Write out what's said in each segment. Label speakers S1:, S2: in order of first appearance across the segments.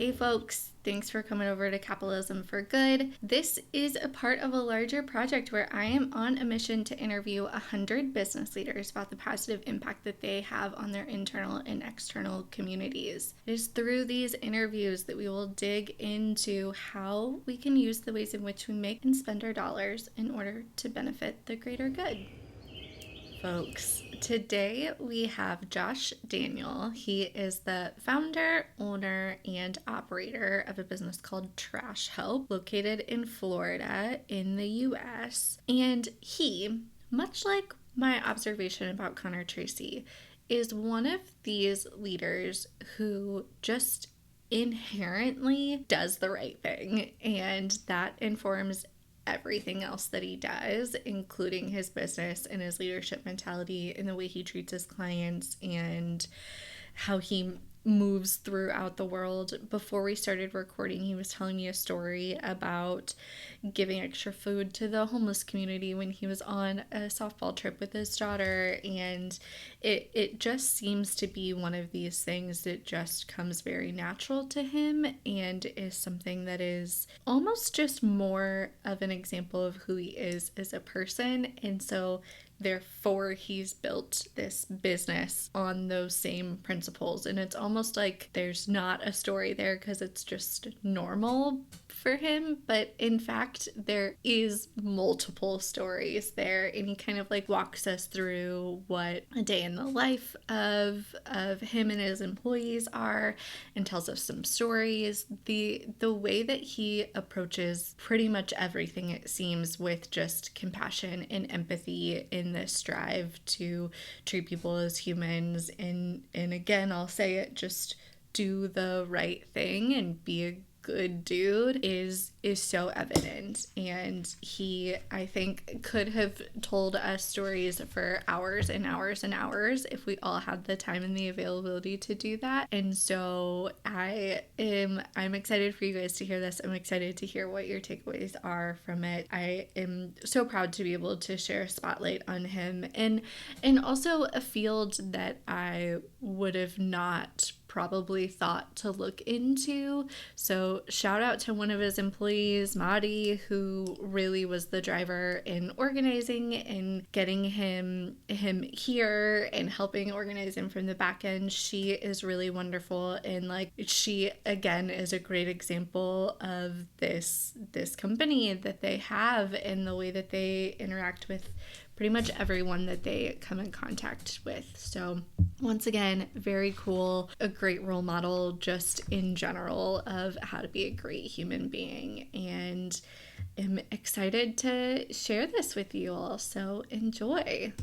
S1: Hey folks, thanks for coming over to Capitalism for Good. This is a part of a larger project where I am on a mission to interview 100 business leaders about the positive impact that they have on their internal and external communities. It is through these interviews that we will dig into how we can use the ways in which we make and spend our dollars in order to benefit the greater good. Folks, today we have Josh Daniel. He is the founder, owner, and operator of a business called TrashHelp, located in Florida in the US. And he, much like my observation about Connor Tracy, is one of these leaders who just inherently does the right thing, and that informs everything else that he does, including his business and his leadership mentality and the way he treats his clients and how he moves throughout the world. Before we started recording, he was telling me a story about giving extra food to the homeless community when he was on a softball trip with his daughter, and it just seems to be one of these things that just comes very natural to him and is something that is almost just more of an example of who he is as a person. And so therefore, he's built this business on those same principles. And it's almost like there's not a story there because it's just normal for him. But in fact, there is multiple stories there. And he kind of like walks us through what a day in the life of him and his employees are and tells us some stories. The way that he approaches pretty much everything, it seems, with just compassion and empathy in this drive to treat people as humans, and again, I'll say it, just do the right thing and be a good dude is so evident. And he, I think, could have told us stories for hours and hours and hours if we all had the time and the availability to do that. And so I'm excited for you guys to hear this. I'm excited to hear what your takeaways are from it. I am so proud to be able to share a spotlight on him and also a field that I would have not probably thought to look into. So shout out to one of his employees, Maddie, who really was the driver in organizing and getting him here and helping organize him from the back end. She is really wonderful, and like she again is a great example of this company that they have and the way that they interact with pretty much everyone that they come in contact with. So once again, very cool, a great role model just in general of how to be a great human being, and am excited to share this with you all. So enjoy.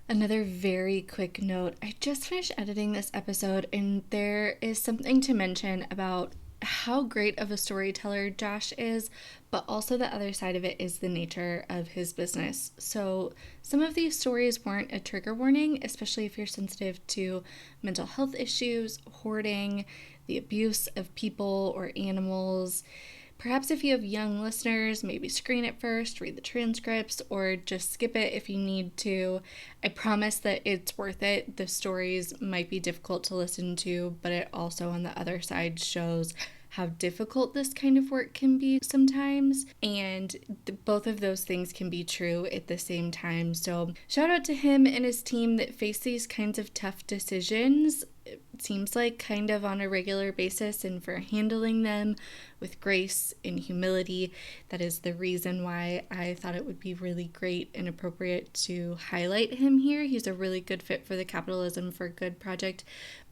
S1: Another very quick note, I just finished editing this episode and there is something to mention about how great of a storyteller Josh is, but also the other side of it is the nature of his business. So some of these stories weren't a trigger warning, especially if you're sensitive to mental health issues, hoarding, the abuse of people or animals. Perhaps if you have young listeners, maybe screen it first, read the transcripts, or just skip it if you need to. I promise that it's worth it. The stories might be difficult to listen to, but it also on the other side shows how difficult this kind of work can be sometimes, and both of those things can be true at the same time. So shout out to him and his team that face these kinds of tough decisions, it seems like kind of on a regular basis, and for handling them with grace and humility. That is the reason why I thought it would be really great and appropriate to highlight him here. He's a really good fit for the Capitalism for Good project,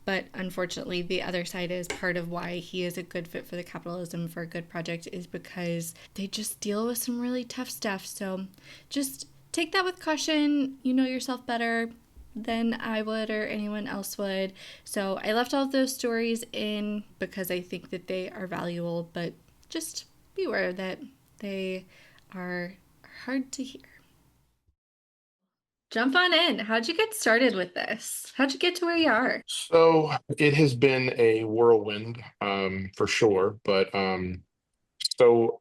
S1: but unfortunately the other side is part of why he is a good fit for the Capitalism for Good project is because they just deal with some really tough stuff. So just take that with caution. You know yourself better than I would or anyone else would. So I left all of those stories in because I think that they are valuable, but just be aware that they are hard to hear. Jump on in. How'd you get started with this? How'd you get to where you are?
S2: So it has been a whirlwind, for sure. But so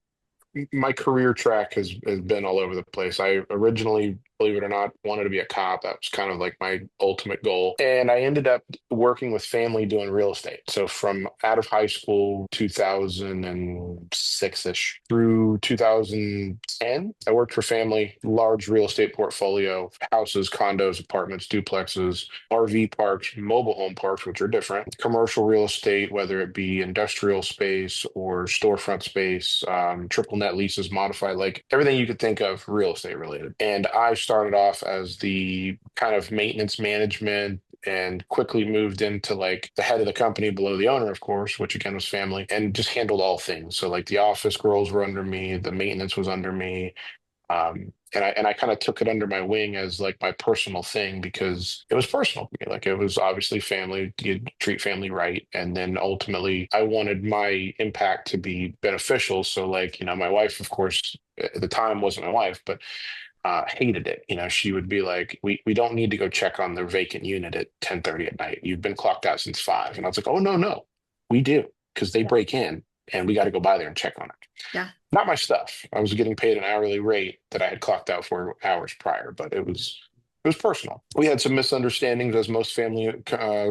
S2: my career track has been all over the place. I originally believe it or not, wanted to be a cop. That was kind of like my ultimate goal. And I ended up working with family doing real estate. So from out of high school, 2006-ish through 2010, I worked for family, large real estate portfolio, houses, condos, apartments, duplexes, RV parks, mobile home parks, which are different, commercial real estate, whether it be industrial space or storefront space, triple net leases, modified, like everything you could think of real estate related. And I started off as the kind of maintenance management and quickly moved into like the head of the company below the owner, of course, which again was family, and just handled all things. So like the office girls were under me, the maintenance was under me. And I kind of took it under my wing as like my personal thing because it was personal to me. Like it was obviously family, you treat family right. And then ultimately I wanted my impact to be beneficial. So like, my wife, of course, at the time wasn't my wife, but hated it. She would be like, we don't need to go check on the vacant unit at 10:30 at night. You've been clocked out since 5. And I was like, oh, no, we do, because they break in and we got to go by there and check on it.
S1: Yeah.
S2: Not my stuff. I was getting paid an hourly rate that I had clocked out 4 hours prior, but it was personal. We had some misunderstandings, as most family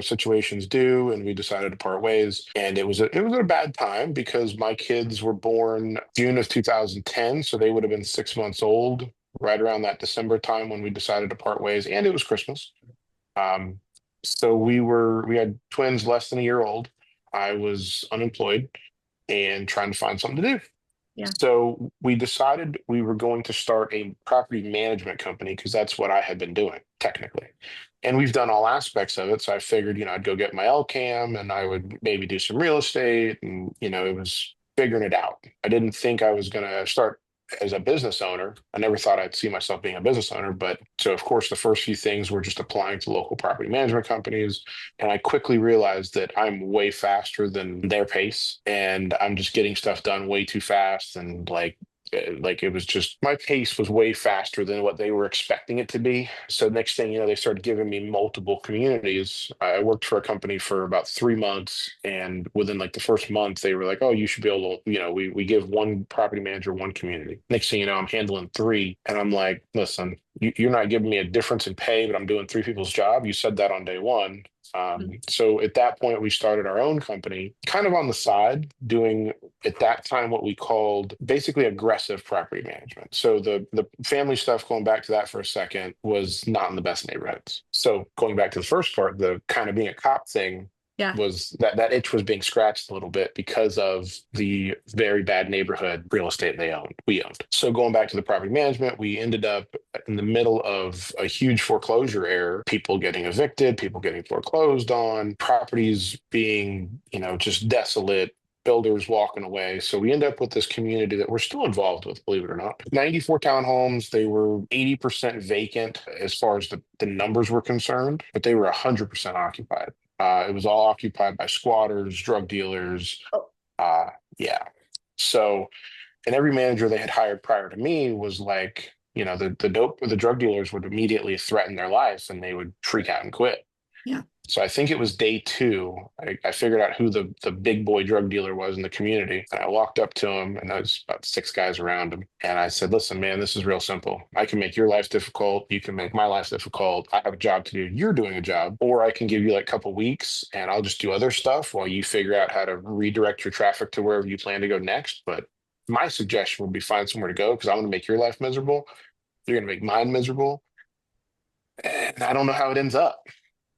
S2: situations do, and we decided to part ways. And it was a bad time because my kids were born June of 2010, so they would have been 6 months old right around that December time when we decided to part ways, and it was Christmas. So we had twins less than a year old. I was unemployed and trying to find something to do.
S1: Yeah.
S2: So we decided we were going to start a property management company because that's what I had been doing technically. And we've done all aspects of it. So I figured, I'd go get my LCAM and I would maybe do some real estate. And, it was figuring it out. I didn't think I was going to start as a business owner. I never thought I'd see myself being a business owner. But so, of course, the first few things were just applying to local property management companies. And I quickly realized that I'm way faster than their pace and I'm just getting stuff done way too fast. And like it was just my pace was way faster than what they were expecting it to be. So next thing you know, they started giving me multiple communities. I worked for a company for about 3 months, and within like the first month, they were like, "Oh, you should be able to, we give one property manager one community." Next thing you know, I'm handling 3, and I'm like, "Listen, you're not giving me a difference in pay, but I'm doing 3 people's job. You said that on day one." So at that point, we started our own company, kind of on the side, doing at that time what we called basically aggressive property management. So the family stuff, going back to that for a second, was not in the best neighborhoods. So going back to the first part, the kind of being a cop thing,
S1: Yeah.
S2: was that itch was being scratched a little bit because of the very bad neighborhood real estate we owned. So going back to the property management, we ended up in the middle of a huge foreclosure era, people getting evicted, people getting foreclosed on, properties being, just desolate, builders walking away. So we end up with this community that we're still involved with, believe it or not. 94 townhomes. They were 80% vacant as far as the numbers were concerned, but they were 100% occupied. It was all occupied by squatters, drug dealers.
S1: Oh.
S2: Yeah. So, and every manager they had hired prior to me was like, the drug dealers would immediately threaten their life and they would freak out and quit.
S1: Yeah.
S2: So I think it was day 2. I figured out who the big boy drug dealer was in the community. And I walked up to him, and there was about 6 guys around him. And I said, "Listen, man, this is real simple. I can make your life difficult. You can make my life difficult. I have a job to do. You're doing a job. Or I can give you like a couple weeks and I'll just do other stuff while you figure out how to redirect your traffic to wherever you plan to go next. But my suggestion would be find somewhere to go because I'm going to make your life miserable. You're going to make mine miserable. And I don't know how it ends up."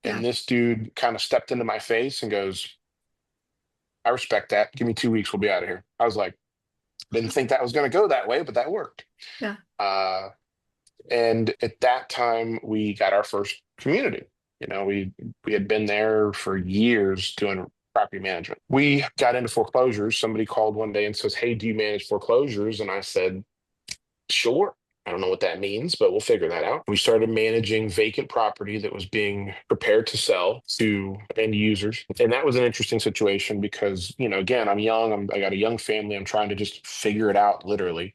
S1: Yeah.
S2: And this dude kind of stepped into my face and goes, "I respect that. Give me 2 weeks. We'll be out of here." I was like, didn't think that was going to go that way, but that worked.
S1: Yeah.
S2: And at that time, we got our first community. We had been there for years doing property management. We got into foreclosures. Somebody called one day and says, "Hey, do you manage foreclosures?" And I said, "Sure." I don't know what that means, but we'll figure that out. We started managing vacant property that was being prepared to sell to end users. And that was an interesting situation because, again, I'm young. I got a young family. I'm trying to just figure it out, literally.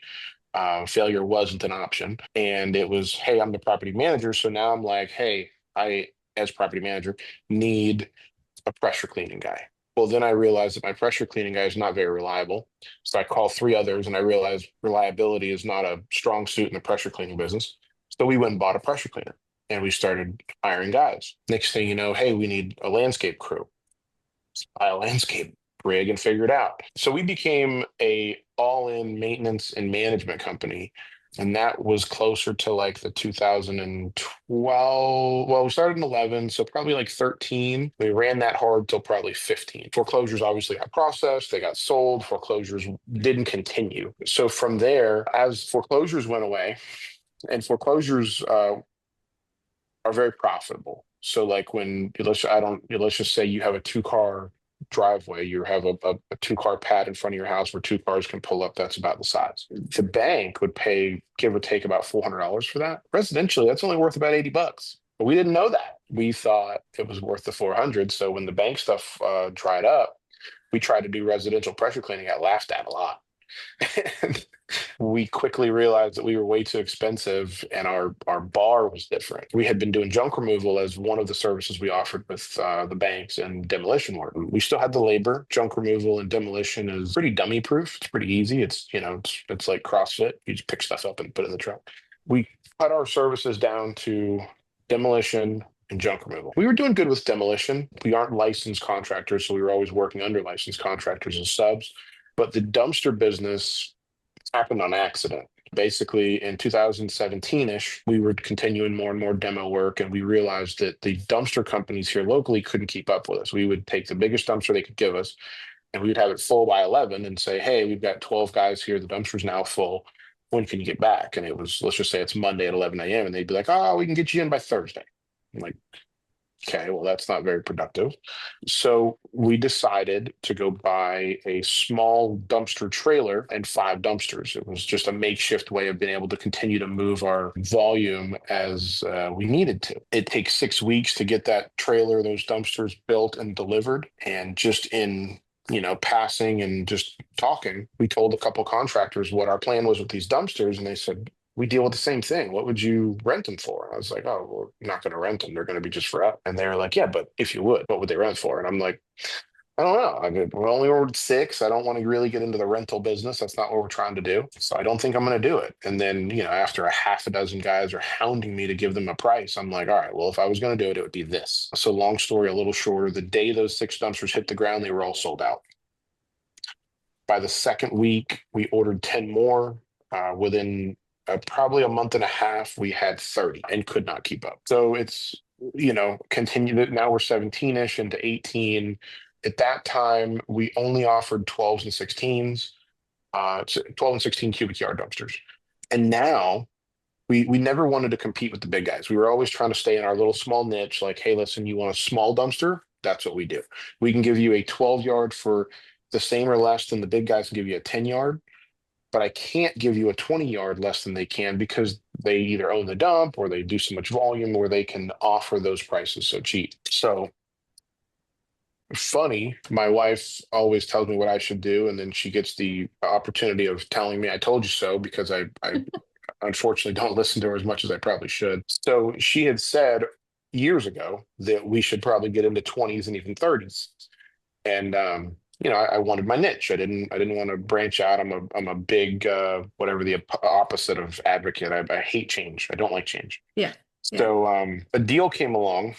S2: Failure wasn't an option. And it was, hey, I'm the property manager. So now I'm like, hey, I, as property manager, need a pressure cleaning guy. Well, then I realized that my pressure cleaning guy is not very reliable. So I call 3 others and I realized reliability is not a strong suit in the pressure cleaning business. So we went and bought a pressure cleaner and we started hiring guys. Next thing you know, hey, we need a landscape crew. Buy a landscape rig and figure it out. So we became a all-in maintenance and management company. And that was closer to like the 2012. Well, we started in 11, so probably like 13. We ran that hard till probably 15. Foreclosures obviously got processed, they got sold, foreclosures didn't continue. So from there, as foreclosures went away, and foreclosures are very profitable. So like when let's just say you have a two-car driveway, you have a two-car pad in front of your house where two cars can pull up, that's about the size. The bank would pay, give or take, about $400 for that. Residentially, that's only worth about $80. But we didn't know that. We thought it was worth the 400. So when the bank stuff dried up, we tried to do residential pressure cleaning. Got laughed at a lot. And we quickly realized that we were way too expensive and our bar was different. We had been doing junk removal as one of the services we offered with the banks and demolition work. We still had the labor. Junk removal and demolition is pretty dummy proof. It's pretty easy. It's, it's like CrossFit. You just pick stuff up and put it in the truck. We cut our services down to demolition and junk removal. We were doing good with demolition. We aren't licensed contractors, so we were always working under licensed contractors and subs. But the dumpster business happened on accident. Basically, in 2017-ish, we were continuing more and more demo work, and we realized that the dumpster companies here locally couldn't keep up with us. We would take the biggest dumpster they could give us, and we'd have it full by 11 and say, hey, we've got 12 guys here. The dumpster's now full. When can you get back? And it was, let's just say it's Monday at 11 a.m. And they'd be like, oh, we can get you in by Thursday. I'm like, okay, well, that's not very productive. So we decided to go buy a small dumpster trailer and 5 dumpsters. It was just a makeshift way of being able to continue to move our volume as we needed to. It takes 6 weeks to get that trailer, those dumpsters built and delivered. And just in passing and just talking, we told a couple contractors what our plan was with these dumpsters, and they said, we deal with the same thing. What would you rent them for? I was like, oh, we're not going to rent them. They're going to be just for us. And they were like, yeah, but if you would, what would they rent for? And I'm like, I don't know. We only ordered 6. I don't want to really get into the rental business. That's not what we're trying to do. So I don't think I'm going to do it. And then, after a half a dozen guys are hounding me to give them a price, I'm like, all right, well, if I was going to do it, it would be this. So long story, a little shorter. The day those 6 dumpsters hit the ground, they were all sold out. By the second week, we ordered 10 more. Within probably a month and a half, we had 30 and could not keep up. So it's, continued. Now we're 17-ish into 18. At that time, we only offered 12s and 16s, 12 and 16 cubic yard dumpsters. And now we never wanted to compete with the big guys. We were always trying to stay in our little small niche. Like, hey, listen, you want a small dumpster? That's what we do. We can give you a 12 yard for the same or less than the big guys can give you a 10 yard. But I can't give you a 20 yard less than they can because they either own the dump or they do so much volume where they can offer those prices so cheap. So funny, my wife always tells me what I should do, and then she gets the opportunity of telling me I told you so, because I unfortunately don't listen to her as much as I probably should. So she had said years ago that we should probably get into 20s and even 30s. And I wanted my niche. I didn't want to branch out. I'm a big whatever the opposite of advocate. I hate change. I don't like change.
S1: Yeah.
S2: So a deal came along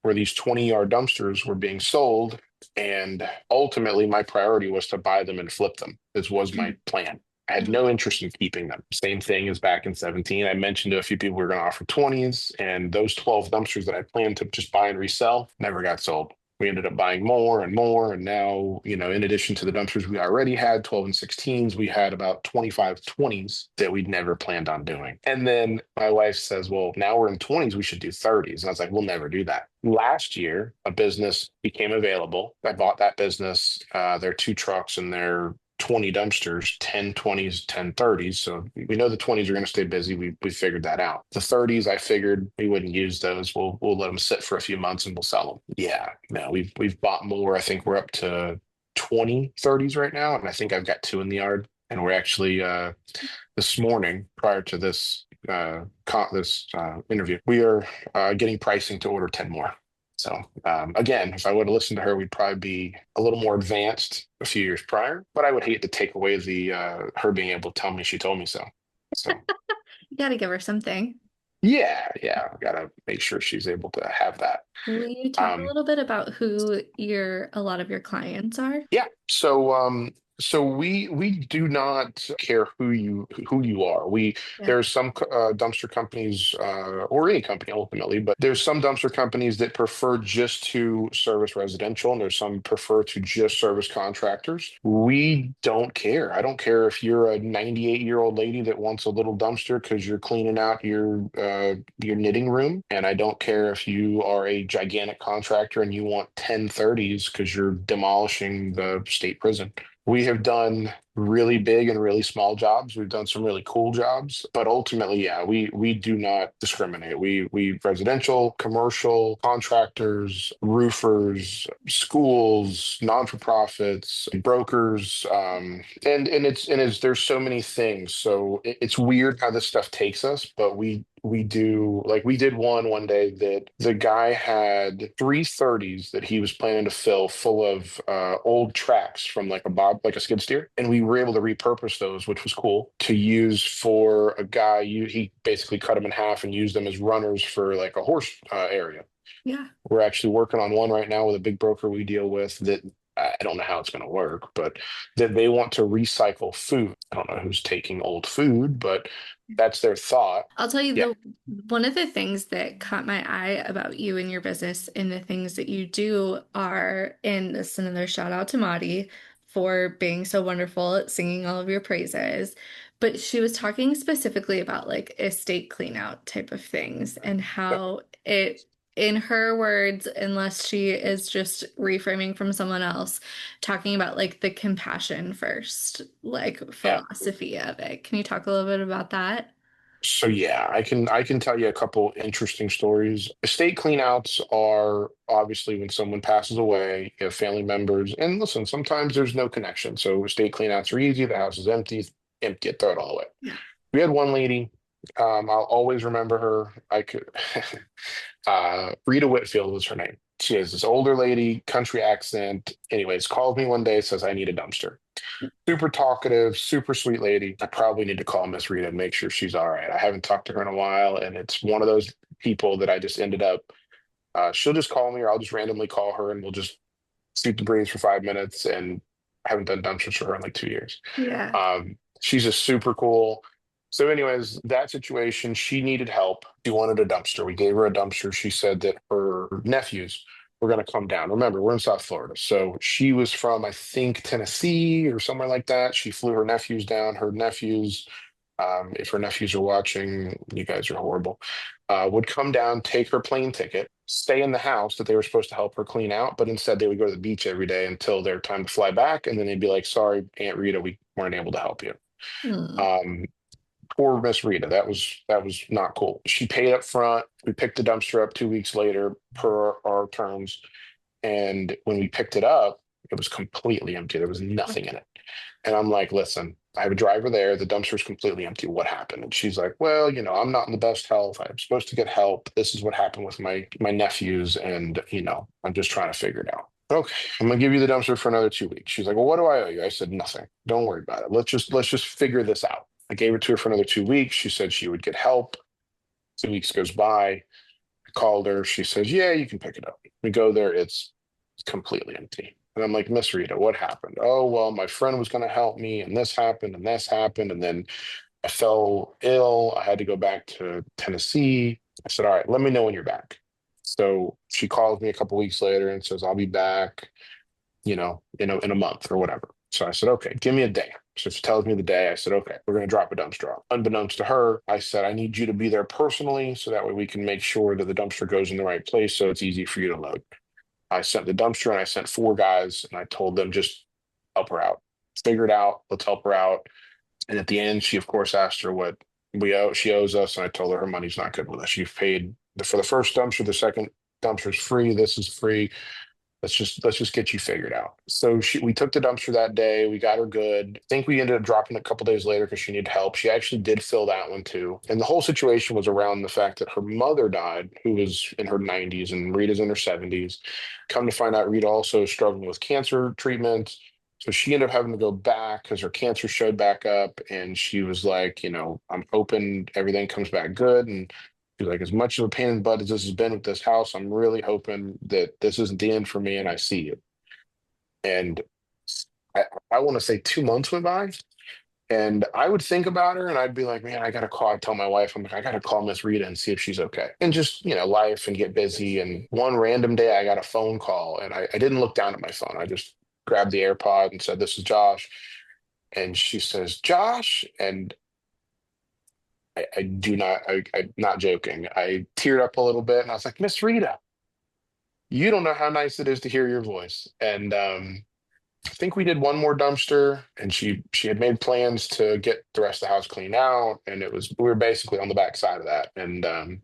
S2: where these 20-yard dumpsters were being sold, and ultimately my priority was to buy them and flip them. This was my plan. I had no interest in keeping them. Same thing as back in 17. I mentioned to a few people we were going to offer 20s, and those 12 dumpsters that I planned to just buy and resell never got sold. We ended up buying more and more. And now, in addition to the dumpsters we already had, 12 and 16s, we had about 25 20s that we'd never planned on doing. And then my wife says, well, now we're in 20s, we should do 30s. And I was like, we'll never do that. Last year, a business became available. I bought that business. Their 2 trucks and their 20 dumpsters, 10 20s, 10 30s. So we know the 20s are going to stay busy. We figured that out. The 30s, I figured we wouldn't use those. We'll let them sit for a few months and we'll sell them. Yeah, no, we've bought more. I think we're up to 20 30s right now, and I think I've got 2 in the yard. And we're actually this morning, prior to this interview, we are getting pricing to order 10 more. So again, if I would have listened to her, we'd probably be a little more advanced a few years prior. But I would hate to take away the her being able to tell me she told me so. So
S1: You got to give her something.
S2: Yeah, gotta make sure she's able to have that.
S1: Will you talk a
S2: Um,
S1: little bit about who a lot of your clients are?
S2: Yeah. So we do not care who you are.
S1: Yeah.
S2: There's some dumpster companies or any company ultimately, but there's some dumpster companies that prefer just to service residential, and there's some prefer to just service contractors. We don't care. I don't care if you're a 98-year-old lady that wants a little dumpster because you're cleaning out your knitting room, and I don't care if you are a gigantic contractor and you want 1030s because you're demolishing the state prison. We have done really big and really small jobs. We've done some really cool jobs, but ultimately, yeah, we do not discriminate. We residential, commercial, contractors, roofers, schools, non-for-profits, brokers, and it's there's so many things. So it's weird how this stuff takes us, but we do, like, we did one day that the guy had 330s that he was planning to fill full of old tracks from like a skid steer, and we were able to repurpose those, which was cool, to use for a guy. He basically cut them in half and used them as runners for like a horse area.
S1: Yeah.
S2: We're actually working on one right now with a big broker we deal with that I don't know how it's going to work, but that they want to recycle food. I don't know who's taking old food, but that's their thought.
S1: I'll tell you
S2: Yeah,
S1: the one of the things that caught my eye about you and your business and the things that you do are, and this is another shout out to Maddie for being so wonderful at singing all of your praises. But she was talking specifically about like estate clean out type of things and
S2: yeah,
S1: how it, in her words, unless she is just reframing from someone else, talking about like the compassion first, like
S2: yeah.
S1: philosophy of it. Can you talk a little bit about that?
S2: So yeah, I can tell you a couple interesting stories. Estate cleanouts are obviously when someone passes away, you have family members, and listen, sometimes there's no connection. So estate cleanouts are easy. The house is empty, throw it all away.
S1: Yeah.
S2: We had one lady. I'll always remember her. I could. Rita Whitfield was her name. She is this older lady, country accent. Anyways, called me one day, says I need a dumpster. Super talkative, super sweet lady. I probably need to call Miss Rita and make sure she's all right. I haven't talked to her in a while, and it's one of those people that I just ended up. She'll just call me, or I'll just randomly call her, and we'll just shoot the breeze for 5 minutes. And I haven't done dumpsters for her in like 2 years.
S1: Yeah.
S2: She's just super cool. So, anyways, that situation, she needed help. She wanted a dumpster. We gave her a dumpster. She said that her nephews were going to come down. Remember, we're in South Florida. So she was from, I think, Tennessee or somewhere like that. She flew her nephews down. Her nephews, if her nephews are watching, you guys are horrible, would come down, take her plane ticket, stay in the house that they were supposed to help her clean out. But instead, they would go to the beach every day until their time to fly back. And then they'd be like, sorry, Aunt Rita, we weren't able to help you.
S1: Hmm.
S2: Um, Poor Miss Rita. That was not cool. She paid up front. We picked the dumpster up 2 weeks later per our terms. And when we picked it up, it was completely empty. There was nothing in it. And I'm like, listen, I have a driver there. The dumpster's completely empty. What happened? And she's like, well, I'm not in the best health. I'm supposed to get help. This is what happened with my nephews. And, I'm just trying to figure it out. Okay, I'm gonna give you the dumpster for another 2 weeks. She's like, well, what do I owe you? I said, nothing. Don't worry about it. Let's just figure this out. I gave it to her for another 2 weeks. She said she would get help. 2 weeks goes by. I called her. She says, yeah, you can pick it up. We go there. It's completely empty. And I'm like, Miss Rita, what happened? Oh, well, my friend was going to help me, and this happened, and this happened. And then I fell ill. I had to go back to Tennessee. I said, all right, let me know when you're back. So she calls me a couple weeks later and says, I'll be back, in a month or whatever. So I said, okay, give me a day. So she tells me the day. I said, okay, we're going to drop a dumpster off. Unbeknownst to her, I said, I need you to be there personally so that way we can make sure that the dumpster goes in the right place so it's easy for you to load. I sent the dumpster and I sent 4 guys and I told them just help her out. Figure it out. Let's help her out. And at the end, she of course asked her what she owes us, and I told her her money's not good with us. You've paid for the first dumpster, the second dumpster is free. This is free. Let's just get you figured out. So we took the dumpster that day. We got her good. I think we ended up dropping it a couple days later because she needed help. She actually did fill that one too. And the whole situation was around the fact that her mother died, who was in her 90s, and Rita's in her 70s. Come to find out, Rita also is struggling with cancer treatment. So she ended up having to go back because her cancer showed back up. And she was like, I'm hoping everything comes back good. And She's like, as much of a pain in the butt as this has been with this house, I'm really hoping that this isn't the end for me and I see you. And I, I want to say 2 months went by. And I would think about her and I'd be like, man, I got to call. I'd tell my wife, I'm like, I got to call Miss Rita and see if she's okay. And just, life and get busy. And one random day I got a phone call and I didn't look down at my phone. I just grabbed the AirPod and said, this is Josh. And she says, Josh. And I do not, I'm not joking. I teared up a little bit and I was like, Miss Rita, you don't know how nice it is to hear your voice. And I think we did one more dumpster, and she had made plans to get the rest of the house cleaned out, and we were basically on the back side of that. And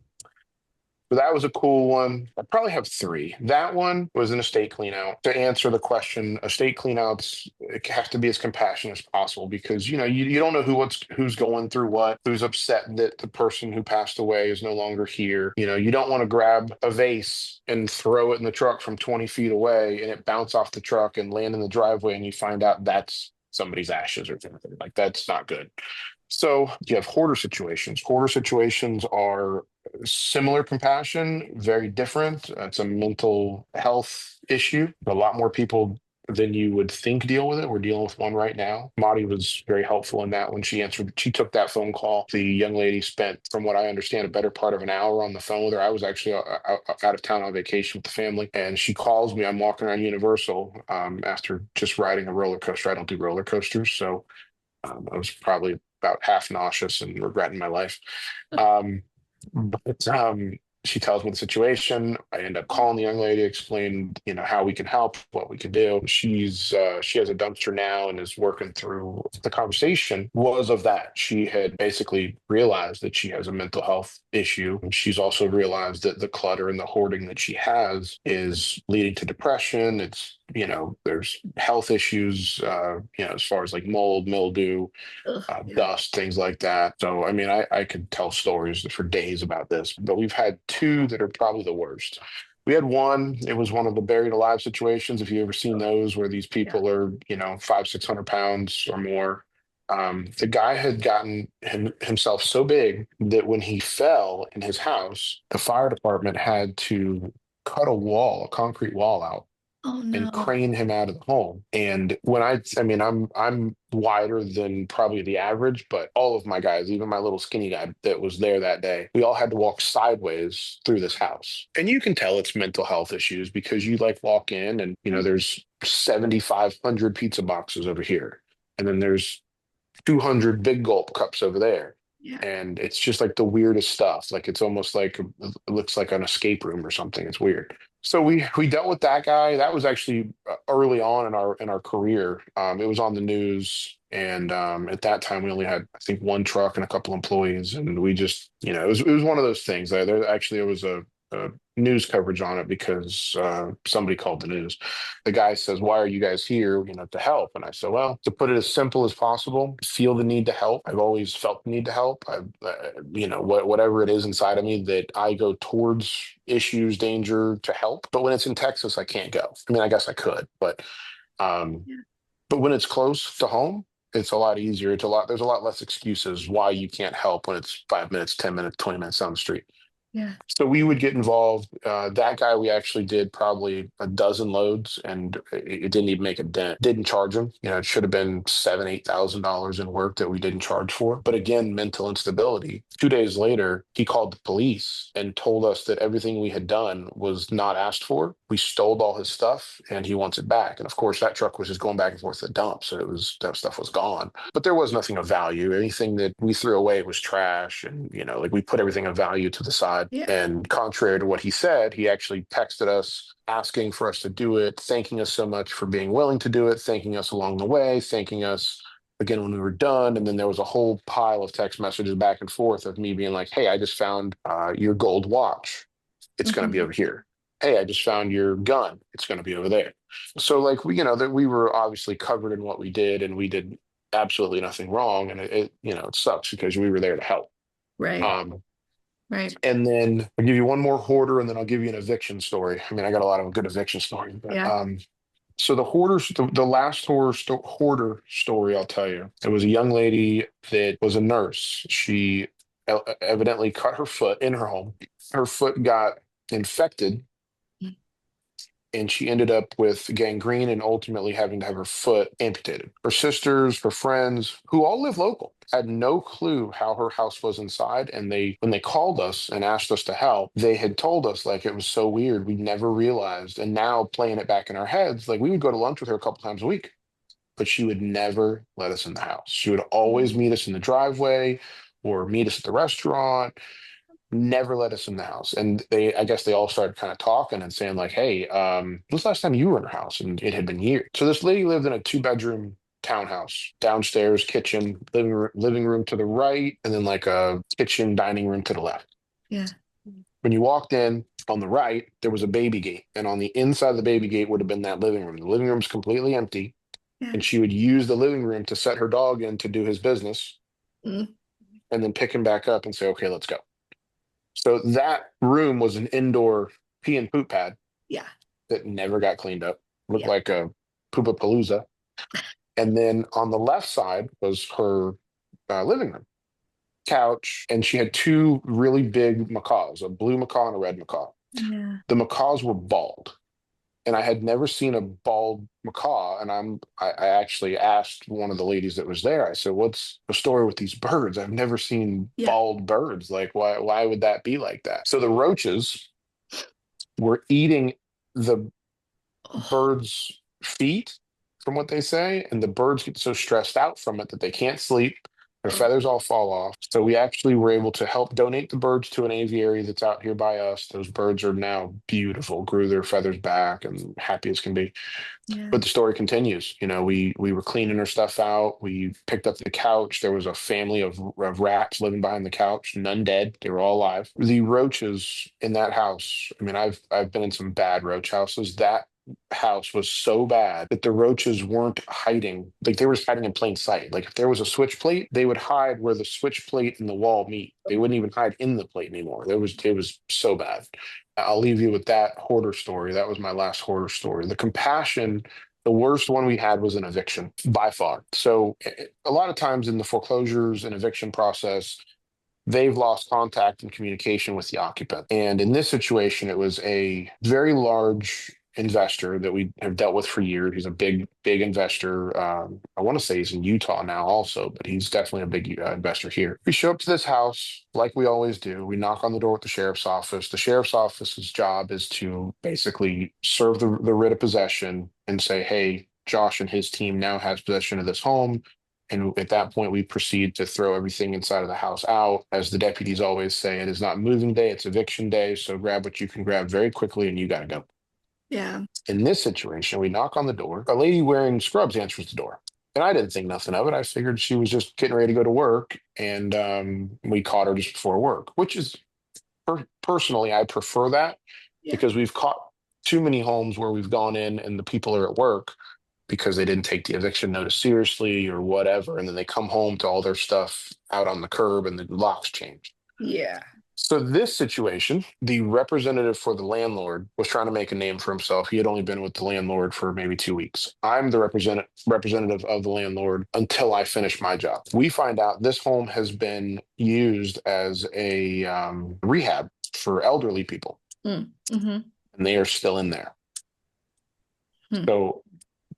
S2: so that was a cool one. I probably have three. That one was an estate clean out. To answer the question, estate clean outs have to be as compassionate as possible because you don't know who's going through what, who's upset that the person who passed away is no longer here. You don't want to grab a vase and throw it in the truck from 20 feet away and it bounce off the truck and land in the driveway and you find out that's somebody's ashes or something. Like that's not good. So you have hoarder situations. Hoarder situations are similar compassion, very different. It's a mental health issue. A lot more people than you would think deal with it. We're dealing with one right now. Maudie was very helpful in that when she answered. She took that phone call. The young lady spent, from what I understand, a better part of an hour on the phone with her. I was actually out of town on vacation with the family, and she calls me. I'm walking around Universal after just riding a roller coaster. I don't do roller coasters, so I was probably about half nauseous and regretting my life. But she tells me the situation. I end up calling the young lady, explain, how we can help, what we can do. She has a dumpster now and is working through. The conversation was of that. She had basically realized that she has a mental health issue. And she's also realized that the clutter and the hoarding that she has is leading to depression. It's, there's health issues, as far as like mold, mildew,
S1: Yeah.
S2: dust, things like that. So, I mean, I could tell stories for days about this, but we've had two that are probably the worst. We had one, it was one of the buried alive situations. If you ever seen those where these people are, 500-600 pounds or more. The guy had gotten himself so big that when he fell in his house, the fire department had to cut a concrete wall out
S1: Oh
S2: and
S1: no.
S2: crane him out of the home. And when I mean, I'm wider than probably the average, but all of my guys, even my little skinny guy that was there that day, we all had to walk sideways through this house. And you can tell it's mental health issues because you like walk in and, there's 7,500 pizza boxes over here. And then there's 200 big gulp cups over there.
S1: Yeah.
S2: And it's just like the weirdest stuff. Like it's almost like it looks like an escape room or something. It's weird. So we dealt with that guy. That was actually early on in our career. It was on the news, and at that time we only had I think one truck and a couple employees, and we just it was one of those things. There was a news coverage on it because somebody called the news. The guy says, "Why are you guys here? To help." And I said, "Well, to put it as simple as possible, feel the need to help. I've always felt the need to help. Whatever it is inside of me that I go towards issues, danger to help. But when it's in Texas, I can't go. I mean, I guess I could, um,
S1: Yeah.
S2: but when it's close to home." It's a lot easier. There's a lot less excuses why you can't help when it's 5 minutes, 10 minutes, 20 minutes down the street.
S1: Yeah.
S2: So we would get involved. That guy, we actually did probably a dozen loads, and it didn't even make a dent. Didn't charge him. It should have been $7,000-8,000 in work that we didn't charge for. But again, mental instability. 2 days later, he called the police and told us that everything we had done was not asked for. We stole all his stuff, and he wants it back. And of course, that truck was just going back and forth to the dump, so that stuff was gone. But there was nothing of value. Anything that we threw away was trash, and like we put everything of value to the side.
S1: Yeah.
S2: And contrary to what he said, he actually texted us asking for us to do it, thanking us so much for being willing to do it, thanking us along the way, thanking us again when we were done. And then there was a whole pile of text messages back and forth of me being like, "Hey, I just found your gold watch. It's going to be over here. Hey, I just found your gun. It's going to be over there." So like that we were obviously covered in what we did, and we did absolutely nothing wrong. And it sucks because we were there to help.
S1: Right. Right.
S2: And then I'll give you one more hoarder, and then I'll give you an eviction story. I mean, I got a lot of good eviction stories. But,
S1: Yeah.
S2: so the hoarders, the last hoarder story I'll tell you, it was a young lady that was a nurse. She evidently cut her foot in her home. Her foot got infected, and she ended up with gangrene and ultimately having to have her foot amputated. Her sisters, her friends, who all live local, had no clue how her house was inside. And when they called us and asked us to help, they had told us like it was so weird. We never realized. And now playing it back in our heads, like we would go to lunch with her a couple times a week, but she would never let us in the house. She would always meet us in the driveway or meet us at the restaurant, never let us in the house. And I guess they all started kind of talking and saying like, hey, when's the last time you were in her house? And it had been years. So this lady lived in a 2-bedroom townhouse, downstairs, kitchen, living room to the right, and then like a kitchen, dining room to the left.
S1: Yeah.
S2: When you walked in on the right, there was a baby gate. And on the inside of the baby gate would have been that living room. The living room's completely empty.
S1: Yeah.
S2: And she would use the living room to set her dog in to do his business and then pick him back up and say, okay, let's go. So that room was an indoor pee and poop pad.
S1: Yeah.
S2: That never got cleaned up. Looked like a poopapalooza. And then on the left side was her living room, couch, and she had 2 really big macaws, a blue macaw and a red macaw.
S1: Yeah.
S2: The macaws were bald, and I had never seen a bald macaw. And I actually asked one of the ladies that was there. I said, "What's the story with these birds? I've never seen bald birds. Like, why would that be like that?" So the roaches were eating the birds' feet, from what they say, and the birds get so stressed out from it that they can't sleep. Their feathers all fall off. So we actually were able to help donate the birds to an aviary that's out here by us. Those birds are now beautiful, grew their feathers back and happy as can be.
S1: Yeah.
S2: But the story continues. You know, we were cleaning her stuff out. We picked up the couch. There was a family of rats living behind the couch, none dead. They were all alive. The roaches in that house, I mean, I've been in some bad roach houses. That house was so bad that the roaches weren't hiding. Like they were hiding in plain sight. Like if there was a switch plate, they would hide where the switch plate and the wall meet. They wouldn't even hide in the plate anymore. It was so bad. I'll leave you with that hoarder story. That was my last hoarder story. The compassion, the worst one we had was an eviction by far. So a lot of times in the foreclosures and eviction process, they've lost contact and communication with the occupant. And in this situation, it was a very large investor that we have dealt with for years. He's a big investor. I want to say he's in Utah now also, but he's definitely a big investor here. We show up to this house like we always do. We knock on the door with the sheriff's office. The sheriff's office's job is to basically serve the writ of possession and say, hey, Josh and his team now has possession of this home. And at that point, we proceed to throw everything inside of the house out. As the deputies always say, it is not moving day, it's eviction day. So grab what you can grab very quickly and you got to go.
S1: Yeah.
S2: In this situation, we knock on the door. A lady wearing scrubs answers the door. And I didn't think nothing of it. I figured she was just getting ready to go to work. And we caught her just before work, which is personally, I prefer that because we've caught too many homes where we've gone in and the people are at work because they didn't take the eviction notice seriously or whatever. And then they come home to all their stuff out on the curb and the locks changed.
S1: Yeah.
S2: So this situation, the representative for the landlord was trying to make a name for himself. He had only been with the landlord for maybe 2 weeks. I'm the representative of the landlord until I finish my job. We find out this home has been used as a rehab for elderly people.
S1: Mm-hmm.
S2: And they are still in there. So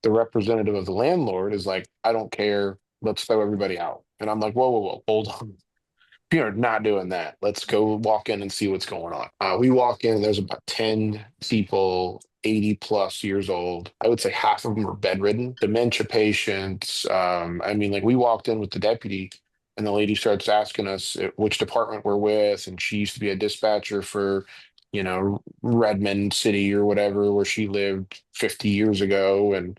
S2: the representative of the landlord is like, I don't care. Let's throw everybody out. And I'm like, whoa, hold on. We are not doing that. Let's go walk in and see what's going on. We walk in, and there's about 10 people, 80 plus years old. I would say half of them are bedridden, dementia patients. I mean, like we walked in with the deputy and the lady starts asking us which department we're with. And she used to be a dispatcher for, you know, Redmond City or whatever, where she lived 50 years ago. And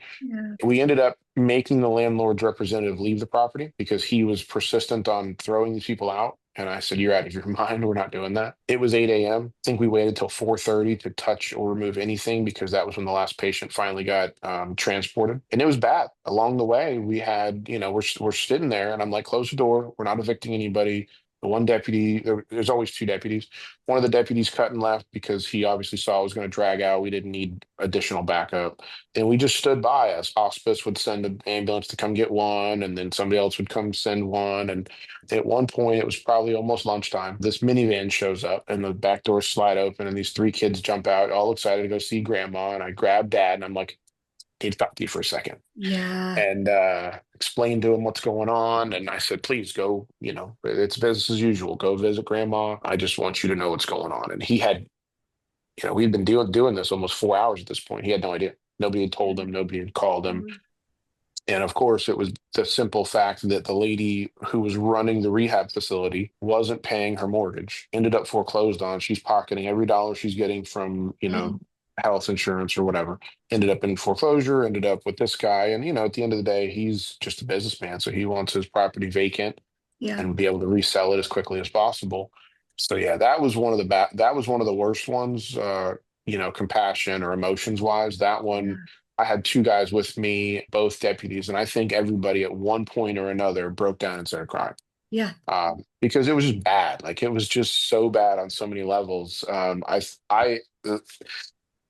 S2: we ended up making the landlord's representative leave the property because he was persistent on throwing these people out. And I said, you're out of your mind. We're not doing that. It was 8 a.m. I think we waited till 4:30 to touch or remove anything because that was when the last patient finally got transported. And it was bad. Along the way, we had, you know, we're sitting there and I'm like, close the door. We're not evicting anybody. One deputy, there's always two deputies. One of the deputies cut and left because he obviously saw it was going to drag out. We didn't need additional backup. And we just stood by as hospice would send an ambulance to come get one, and then somebody else would come send one. And at one point, it was probably almost lunchtime. This minivan shows up and the back doors slide open, and these three kids jump out, all excited to go see grandma. And I grab dad and I'm like, need to talk to you for a second
S1: Yeah.
S2: and explained to him what's going on. And I said, please go, it's business as usual. Go visit grandma. I just want you to know what's going on. And he had, we'd been doing this almost 4 hours at this point. He had no idea. Nobody had told him. Nobody had called him.
S1: Mhm.
S2: And of course, it was the simple fact that the lady who was running the rehab facility wasn't paying her mortgage, ended up foreclosed on. She's pocketing every dollar she's getting from,
S1: Oh,
S2: health insurance or whatever. Ended up in foreclosure, ended up with this guy. And, at the end of the day, he's just a businessman. So he wants his property vacant
S1: yeah.
S2: and be able to resell it as quickly as possible. So yeah, that was one of that was one of the worst ones, compassion or emotions wise. That one,
S1: Yeah.
S2: I had two guys with me, both deputies, and I think everybody at one point or another broke down and started crying.
S1: Yeah.
S2: Because it was just bad. Like it was just so bad on so many levels.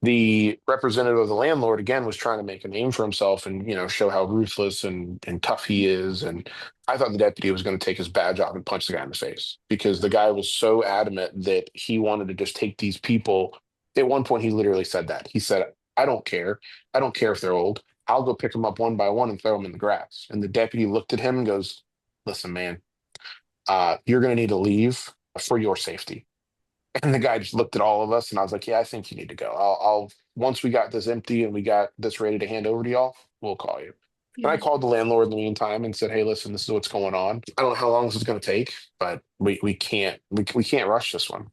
S2: The representative of the landlord again was trying to make a name for himself and show how ruthless and tough he is. And I thought the deputy was going to take his badge off and punch the guy in the face because the guy was so adamant that he wanted to just take these people. At one point he literally said that. He said, I don't care if they're old. I'll go pick them up one by one and throw them in the grass. And the deputy looked at him and goes, listen, man, you're going to need to leave for your safety. And the guy just looked at all of us, and I was like, "Yeah, I think you need to go. I'll once we got this empty and we got this ready to hand over to y'all, we'll call you." And I
S1: Yeah.
S2: called the landlord in the meantime and said, "Hey, listen, this is what's going on. I don't know how long this is going to take, but we can't rush this one.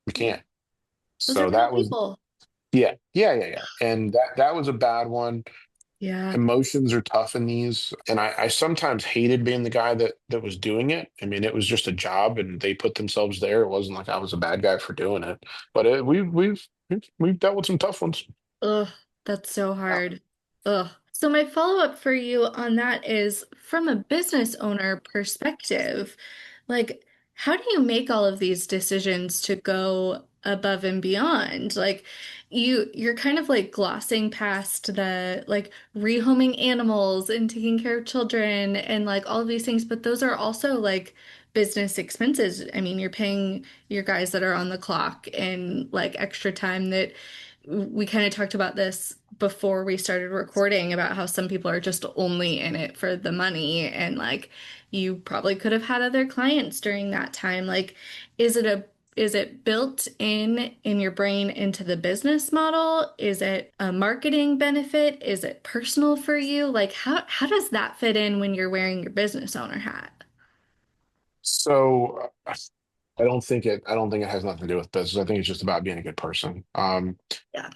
S2: We
S1: Yeah.
S2: can't."
S1: Those are
S2: So
S1: real
S2: that was
S1: people.
S2: yeah. And that was a bad one.
S1: Yeah.
S2: Emotions are tough in these, and I sometimes hated being the guy that was doing it. I mean, it was just a job and they put themselves there. It wasn't like I was a bad guy for doing it, but we've dealt with some tough ones.
S1: Ugh, that's so
S2: Yeah.
S1: hard. Ugh. So my follow-up for you on that is from a business owner perspective, like how do you make all of these decisions to go above and beyond? Like you're kind of like glossing past the like rehoming animals and taking care of children and like all of these things, but those are also like business expenses. I mean, you're paying your guys that are on the clock and like extra time that we kind of talked about this before we started recording about how some people are just only in it for the money and like you probably could have had other clients during that time. Like, is it built in your brain into the business model? Is it a marketing benefit? Is it personal for you? Like how does that fit in when you're wearing your business owner hat?
S2: So I don't think it has nothing to do with business. I think it's just about being a good person.
S1: Yeah.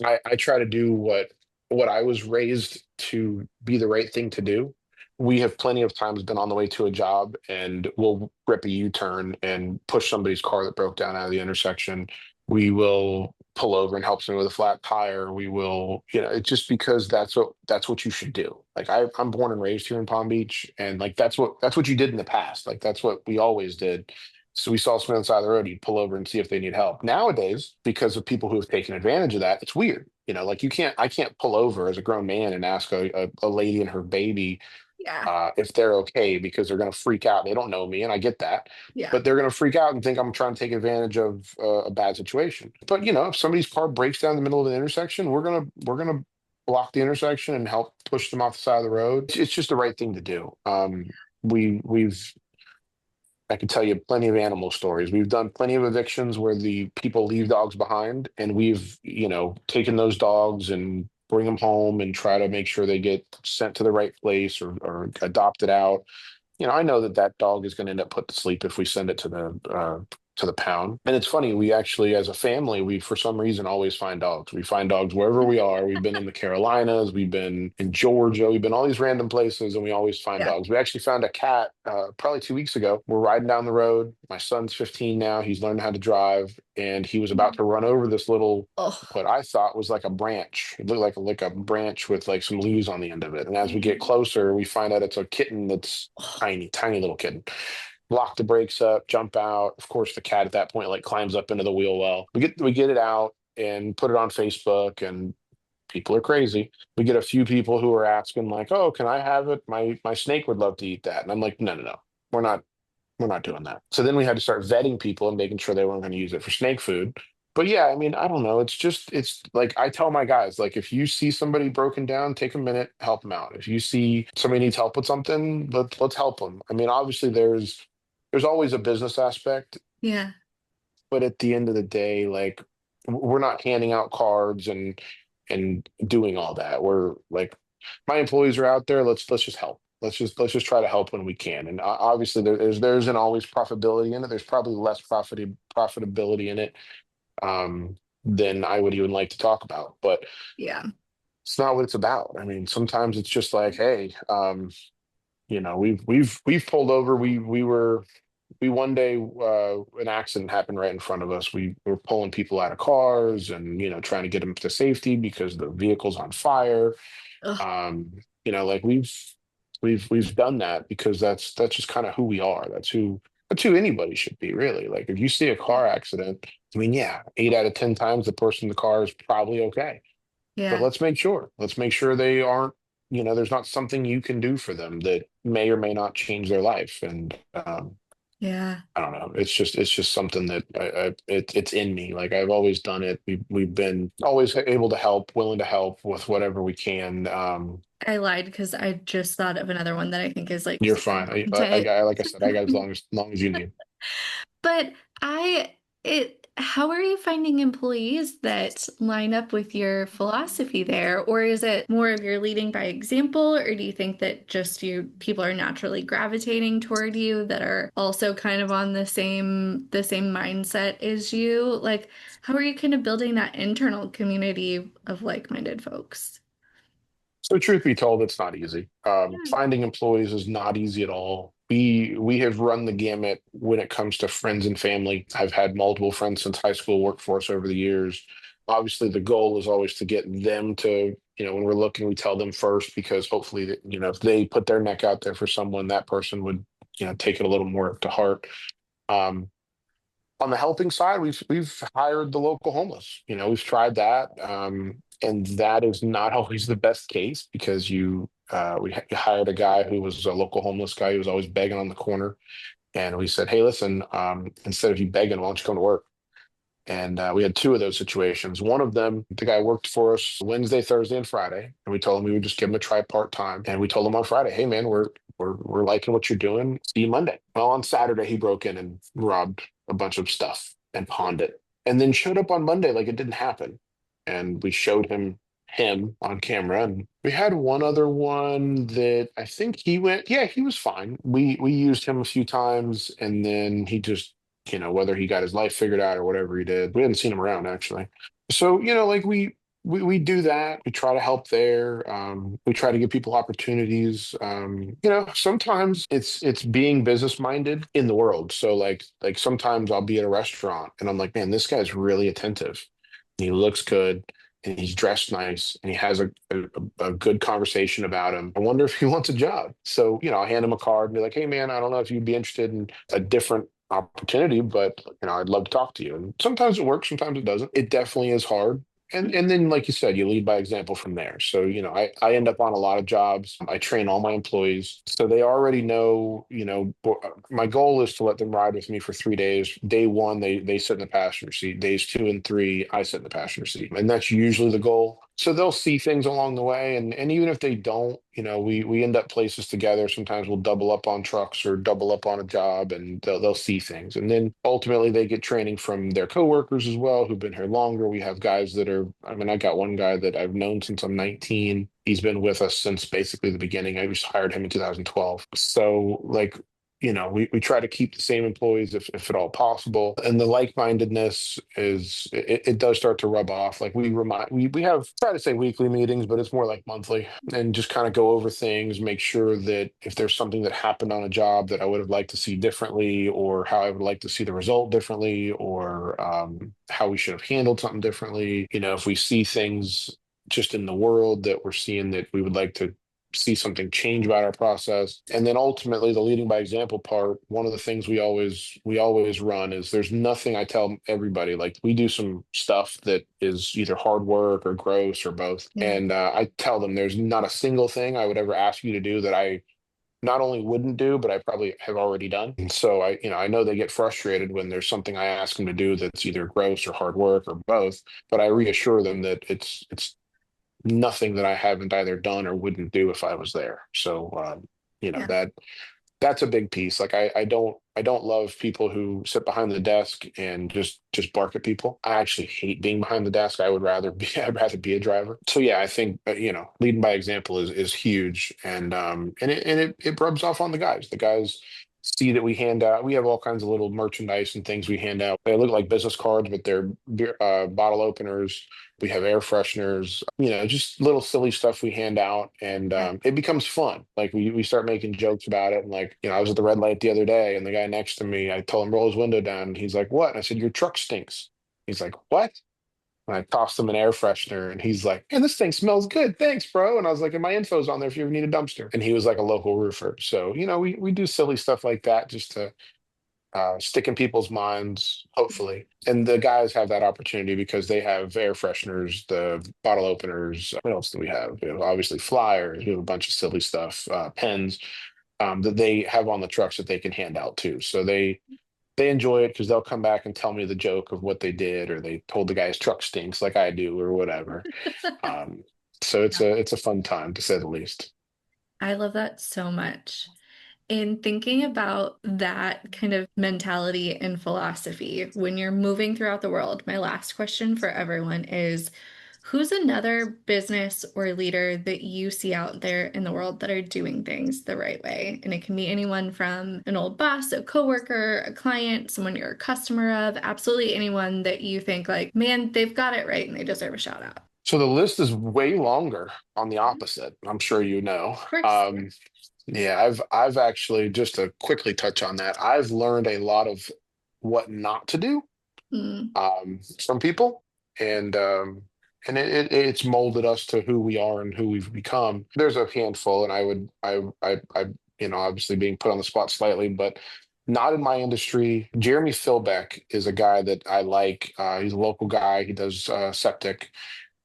S2: I try to do what I was raised to be the right thing to do. We have plenty of times been on the way to a job and we'll rip a U-turn and push somebody's car that broke down out of the intersection. We will pull over and help somebody with a flat tire. We will, it's just because that's what you should do. Like I'm born and raised here in Palm Beach, and like that's what you did in the past. Like that's what we always did. So we saw someone on the side of the road, you'd pull over and see if they need help. Nowadays, because of people who have taken advantage of that, it's weird. Like I can't pull over as a grown man and ask a lady and her baby
S1: Yeah.
S2: if they're okay because they're going to freak out. They don't know me, and I get that,
S1: Yeah.
S2: but they're going to freak out and think I'm trying to take advantage of a bad situation. But if somebody's car breaks down in the middle of the intersection, we're gonna block the intersection and help push them off the side of the road. It's just the right thing to do. We've I can tell you plenty of animal stories. We've done plenty of evictions where the people leave dogs behind, and we've, taken those dogs and bring them home and try to make sure they get sent to the right place or adopted out. I know that that dog is going to end up put to sleep if we send it to the pound. And it's funny, we actually, as a family, we for some reason always find dogs. We find dogs wherever we are. We've been in the Carolinas, we've been in Georgia, we've been all these random places, and we always find
S1: Yeah.
S2: dogs. We actually found a cat probably 2 weeks ago. We're riding down the road. My son's 15 now. He's learned how to drive, and he was about to run over this little
S1: Oh.
S2: what I thought was like a branch. It looked like a branch with like some leaves on the end of it. And as we get
S1: Mhm.
S2: closer, we find out it's a kitten that's
S1: Oh.
S2: tiny, tiny little kitten. lock the brakes up, jump out. Of course, the cat at that point like climbs up into the wheel well. We get it out and put it on Facebook, and people are crazy. We get a few people who are asking like, "Oh, can I have it? My snake would love to eat that." And I'm like, "No, no, no. We're not we're not doing that." So then we had to start vetting people and making sure they weren't going to use it for snake food. But yeah, I mean, I don't know. It's like I tell my guys, like if you see somebody broken down, take a minute, help them out. If you see somebody needs help with something, let's help them. I mean, obviously there's always a business aspect,
S1: Yeah.
S2: but at the end of the day, like we're not handing out cards and doing all that. We're like, my employees are out there. Let's just help. Let's just try to help when we can. And obviously, there isn't always profitability in it. There's probably less profitability in it than I would even like to talk about. But
S1: Yeah.
S2: it's not what it's about. I mean, sometimes it's just like, hey, we've pulled over. We one day an accident happened right in front of us. We were pulling people out of cars and trying to get them to safety because the vehicle's on fire.
S1: Ugh.
S2: um like we've done that because that's just kind of who we are. That's who anybody should be, really. Like if you see a car accident, I mean, yeah, 8 out of 10 times the person in the car is probably okay, but
S1: Yeah.
S2: let's make sure they aren't, there's not something you can do for them that may or may not change their life. And
S1: Yeah.
S2: I don't know. It's just something that it's in me. Like I've always done it. We've been always able to help, willing to help with whatever we can.
S1: I lied because I just thought of another one that I think is like
S2: You're
S1: super
S2: fine.
S1: important.
S2: Like I said, I got as long as you need.
S1: But how are you finding employees that line up with your philosophy there? Or is it more of you're leading by example? Or do you think that just people are naturally gravitating toward you that are also kind of on the same mindset as you? Like, how are you kind of building that internal community of like-minded folks?
S2: So truth be told, it's not easy.
S1: Yeah.
S2: Finding employees is not easy at all. We have run the gamut when it comes to friends and family. I've had multiple friends since high school workforce over the years. Obviously, the goal is always to get them to, when we're looking, we tell them first because hopefully, if they put their neck out there for someone, that person would, take it a little more to heart. Um, on the helping side, we've hired the local homeless. We've tried that, and that is not always the best case because we hired a guy who was a local homeless guy who was always begging on the corner, and we said, hey, listen, instead of you begging, why don't you come to work? And we had two of those situations. One of them, the guy worked for us Wednesday, Thursday, and Friday, and we told him we would just give him a try part time. And we told him on Friday, hey man, we're liking what you're doing. See you Monday. Well, on Saturday he broke in and robbed a bunch of stuff and pawned it, and then showed up on Monday like it didn't happen. And we showed him on camera, and we had one other one that I think he went, yeah, he was fine. We used him a few times, and then he just, whether he got his life figured out or whatever he did, we hadn't seen him around actually. So, like we do that. We try to help there. We try to give people opportunities. Sometimes it's being business minded in the world. So like sometimes I'll be at a restaurant and I'm like, man, this guy's really attentive. And he looks good and he's dressed nice and he has a good conversation about him. I wonder if he wants a job. So, I hand him a card and be like, hey man, I don't know if you'd be interested in a different opportunity, but I'd love to talk to you. And sometimes it works, sometimes it doesn't. It definitely is hard. And then, like you said, you lead by example from there. So, I end up on a lot of jobs. I train all my employees. So they already know, my goal is to let them ride with me for 3 days. Day one, they sit in the passenger seat. Days two and three, I sit in the passenger seat. And that's usually the goal. So they'll see things along the way. And even if they don't, we end up places together. Sometimes we'll double up on trucks or double up on a job, and they'll see things. And then ultimately they get training from their coworkers as well, who've been here longer. We have guys that are, I mean, I got one guy that I've known since I'm 19. He's been with us since basically the beginning. I just hired him in 2012. So like, we try to keep the same employees if at all possible. And the like-mindedness it does start to rub off. Like we have, try to say weekly meetings, but it's more like monthly, and just kind of go over things, make sure that if there's something that happened on a job that I would have liked to see differently, or how I would like to see the result differently, or how we should have handled something differently. If we see things just in the world that we're seeing that we would like to see something change about our process. And then ultimately the leading by example part, one of the things we always run is there's nothing. I tell everybody, like, we do some stuff that is either hard work or gross or both.
S1: Yeah.
S2: And I tell them there's not a single thing I would ever ask you to do that I not only wouldn't do, but I probably have already done. And so I know they get frustrated when there's something I ask them to do that's either gross or hard work or both, but I reassure them that it's nothing that I haven't either done or wouldn't do if I was there. So
S1: Yeah.
S2: that's a big piece. Like I don't love people who sit behind the desk and just bark at people. I actually hate being behind the desk. I'd rather be a driver. So yeah, I think leading by example is huge, and it rubs off on the guys. The guys see that we hand out. We have all kinds of little merchandise and things we hand out. They look like business cards, but they're bottle openers. We have air fresheners, just little silly stuff we hand out, and
S1: Yeah.
S2: it becomes fun. Like we start making jokes about it, and like I was at the red light the other day, and the guy next to me, I told him roll his window down, and he's like, "What?" And I said, "Your truck stinks." He's like, "What?" And I tossed him an air freshener, and he's like, "Man, this thing smells good. Thanks, bro." And I was like, "And my info's on there if you ever need a dumpster." And he was like a local roofer, so we do silly stuff like that just to stick in people's minds, hopefully. And the guys have that opportunity because they have air fresheners, the bottle openers. What else do we have? We have obviously flyers. We have a bunch of silly stuff, pens that they have on the trucks that they can hand out too. So they enjoy it because they'll come back and tell me the joke of what they did, or they told the guy's truck stinks like I do, or whatever. Um, so it's
S1: Yeah.
S2: a fun time to say the least.
S1: I love that so much. In thinking about that kind of mentality and philosophy, when you're moving throughout the world, my last question for everyone is who's another business or leader that you see out there in the world that are doing things the right way? And it can be anyone from an old boss, a coworker, a client, someone you're a customer of, absolutely anyone that you think like, man, they've got it right and they deserve a shout out.
S2: So the list is way longer on the
S1: Mhm. Of
S2: opposite. I'm sure you know.
S1: course.
S2: Um, Yeah, I've actually, just to quickly touch on that, I've learned a lot of what not to do
S1: Mm,
S2: from people, and it's molded us to who we are and who we've become. There's a handful, and I obviously being put on the spot slightly, but not in my industry. Jeremy Philbeck is a guy that I like. He's a local guy. He does septic,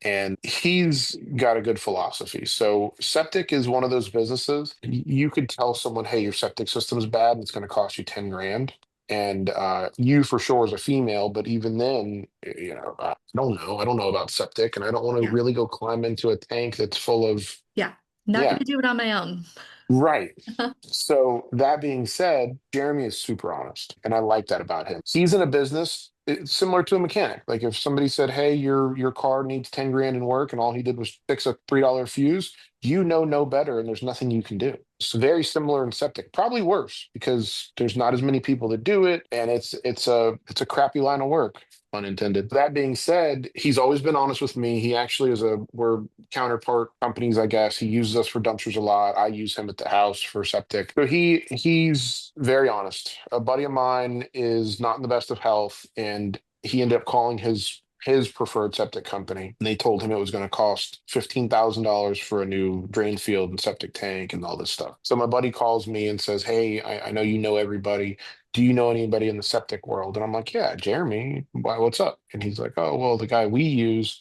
S2: and he's got a good philosophy. So septic is one of those businesses. You could tell someone, "Hey, your septic system is bad, and it's going to cost you 10 grand." And you for sure as a female, but even then, I don't know. I don't know about septic, and I don't want to
S1: yeah.
S2: really go climb into a tank that's full of,
S1: Yeah. Not going
S2: yeah,
S1: to do it on my own.
S2: right. So that being said, Jeremy is super honest, and I like that about him. He's in a business it's similar to a mechanic. Like if somebody said, "Hey, your car needs 10 grand in work," and all he did was fix a $3 fuse, you know no better, and there's nothing you can do. It's very similar in septic, probably worse because there's not as many people that do it, and it's a crappy line of work, unintended. That being said, he's always been honest with me. He actually is we're counterpart companies, I guess. He uses us for dumpsters a lot. I use him at the house for septic. So he's very honest. A buddy of mine is not in the best of health, and he ended up calling his preferred septic company, and they told him it was going to cost $15,000 for a new drain field and septic tank and all this stuff. So my buddy calls me and says, "Hey, I know you know everybody. Do you know anybody in the septic world?" And I'm like, "Yeah, Jeremy. Why? What's up?" And he's like, "Oh, well, the guy we use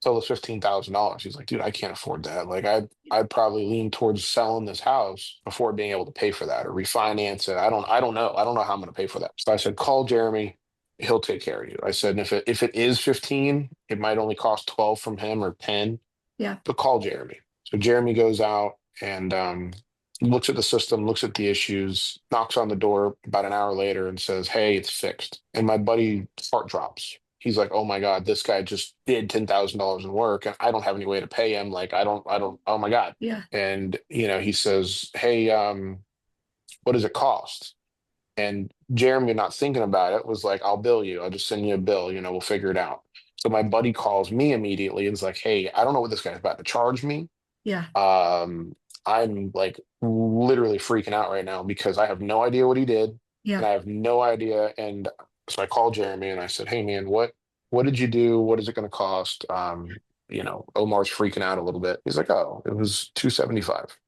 S2: told us $15,000." He's like, "Dude, I can't afford that. Like, I'd probably lean towards selling this house before being able to pay for that or refinance it. I don't know. I don't know how I'm going to pay for that." So I said, "Call Jeremy. He'll take care of you." I said, "And if it is 15, it might only cost 12 from him or 10,
S1: Yeah.
S2: but call Jeremy." So Jeremy goes out and looks at the system, looks at the issues, knocks on the door about an hour later and says, "Hey, it's fixed." And my buddy heart drops. He's like, "Oh my God, this guy just did $10,000 in work and I don't have any way to pay him. Like, I don't, oh my God."
S1: Yeah.
S2: And, he says, "Hey, what does it cost?" And Jeremy, not thinking about it, was like, "I'll bill you. I'll just send you a bill. We'll figure it out." So my buddy calls me immediately and is like, "Hey, I don't know what this guy's about to charge me.
S1: Yeah.
S2: Um, I'm like literally freaking out right now because I have no idea what he did,
S1: Yeah.
S2: and I have no idea." And so I called Jeremy and I said, "Hey man, what did you do? What is it going to cost?" Omar's freaking out a little bit. He's like, "Oh, it was 275."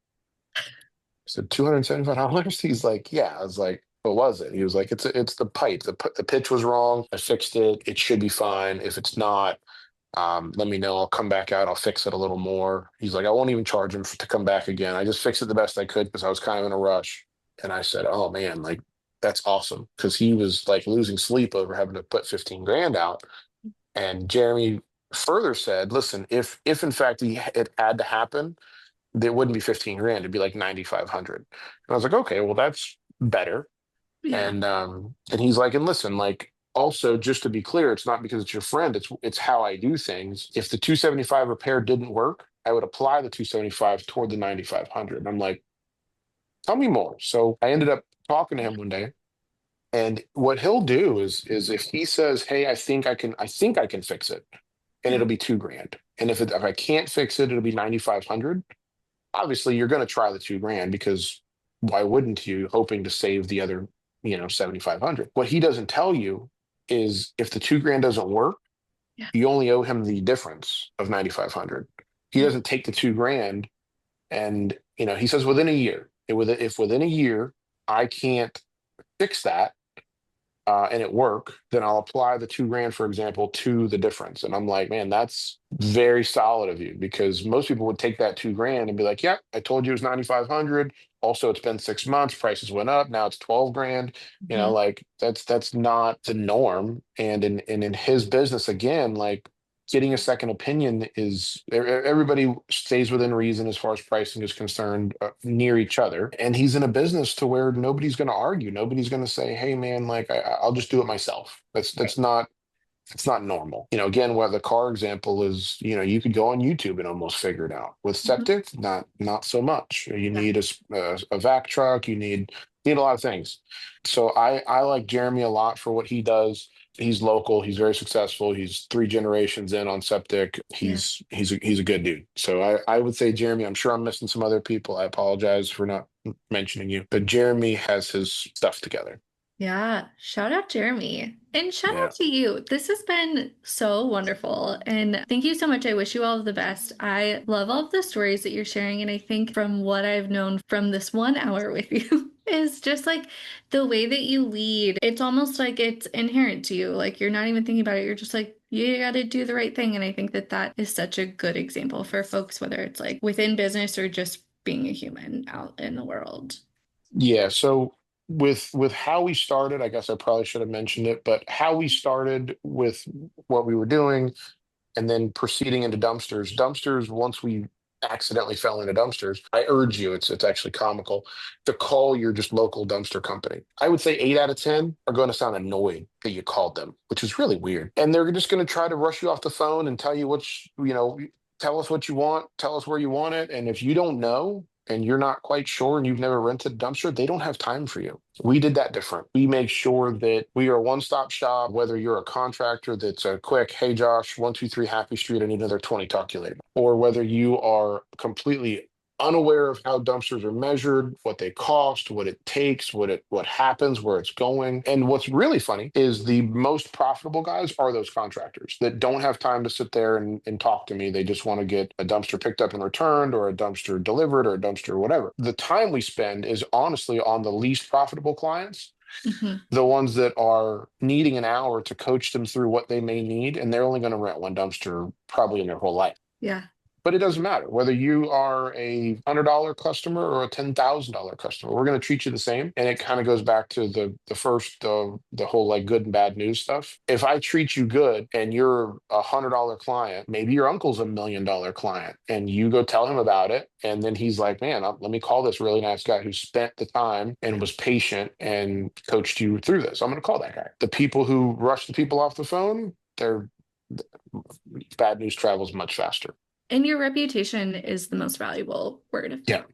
S2: said, $275? He's like, yeah. I was like, what was it? He was like, it's the pipe. The pitch was wrong. I fixed it. It should be fine. If it's not, let me know. I'll come back out. I'll fix it a little more. He's like, I won't even charge him to come back again. I just fixed it the best I could because I was kind of in a rush. And I said, oh man, like that's awesome. Because he was like losing sleep over having to put 15 grand out. And Jeremy further said, listen, if in fact it had to happen, it wouldn't be 15 grand. It'd be like 9,500. And I was like, okay, well, that's better.
S1: Yeah.
S2: And he's like, and listen, like also just to be clear, it's not because it's your friend, it's how I do things. If the 275 repair didn't work, I would apply the 275 toward the 9,500. And I'm like, tell me more. So I ended up talking to him one day. And what he'll do is if he says, hey, I think I can fix it, and
S1: Yeah.
S2: it'll be 2 grand. And if I can't fix it, it'll be 9,500. Obviously you're going to try the 2 grand because why wouldn't you, hoping to save the other 7,500. What he doesn't tell you is if the 2 grand doesn't work,
S1: Yeah.
S2: you only owe him the difference of 9,500. He
S1: Yeah.
S2: doesn't take the 2 grand. And he says within a year, if within a year I can't fix that, and it work, then I'll apply the 2 grand, for example, to the difference. And I'm like, man, that's very solid of you because most people would take that 2 grand and be like, yep, I told you it was 9,500. Also, it's been 6 months, prices went up. Now it's 12 grand.
S1: Hmm.
S2: Like that's not the norm. And in his business, again, like getting a second opinion is everybody stays within reason as far as pricing is concerned, near each other. And he's in a business to where nobody's going to argue. Nobody's going to say, hey man, like I'll just do it myself. That's
S1: Right.
S2: that's not it's not normal. Again, what the car example is, you could go on YouTube and almost figure it out. With
S1: Hmm.
S2: septic, not so much. You
S1: Yeah.
S2: need a vac truck. You need a lot of things. So I like Jeremy a lot for what he does. He's local. He's very successful. He's 3 generations in on septic.
S1: Yeah.
S2: He's a good dude. So I would say Jeremy. I'm sure I'm missing some other people. I apologize for not mentioning you, but Jeremy has his stuff together.
S1: Yeah, shout out Jeremy. And shout
S2: Yeah.
S1: out to you. This has been so wonderful. And thank you so much. I wish you all of the best. I love all of the stories that you're sharing. And I think from what I've known from this 1 hour with you is just like the way that you lead. It's almost like it's inherent to you. Like you're not even thinking about it. You're just like, you got to do the right thing. And I think that that is such a good example for folks, whether it's like within business or just being a human out in the world.
S2: Yeah, so with how we started, I guess I probably should have mentioned it, but how we started with what we were doing and then proceeding into dumpsters. Dumpsters, once we accidentally fell into dumpsters, I urge you, it's actually comical, to call your just local dumpster company. I would say 8 out of 10 are going to sound annoyed that you called them, which is really weird. And they're just going to try to rush you off the phone and tell you tell us what you want, tell us where you want it. And if you don't know, and you're not quite sure and you've never rented a dumpster, they don't have time for you. We did that different. We make sure that we are a one-stop shop, whether you're a contractor that's a quick, hey Josh, 123 Happy Street, I need another 20, talk to you later. Or whether you are completely unaware of how dumpsters are measured, what they cost, what it takes, what happens, where it's going. And what's really funny is the most profitable guys are those contractors that don't have time to sit there and talk to me. They just want to get a dumpster picked up and returned or a dumpster delivered or a dumpster whatever. The time we spend is honestly on the least profitable clients,
S1: Hmm.
S2: the ones that are needing an hour to coach them through what they may need, and they're only going to rent one dumpster probably in their whole life.
S1: Yeah.
S2: But it doesn't matter whether you are a $100 customer or a $10,000 customer. We're going to treat you the same, and it kind of goes back to the first the whole like good and bad news stuff. If I treat you good and you're a $100 client, maybe your uncle's $1 million client, and you go tell him about it, and then he's like, "Man, let me call this really nice guy who spent the time and was patient and coached you through this. I'm going to call that guy." The people who rush the people off the phone, they're bad news travels much faster.
S1: And your reputation is the most valuable word of
S2: Yeah.
S1: thing,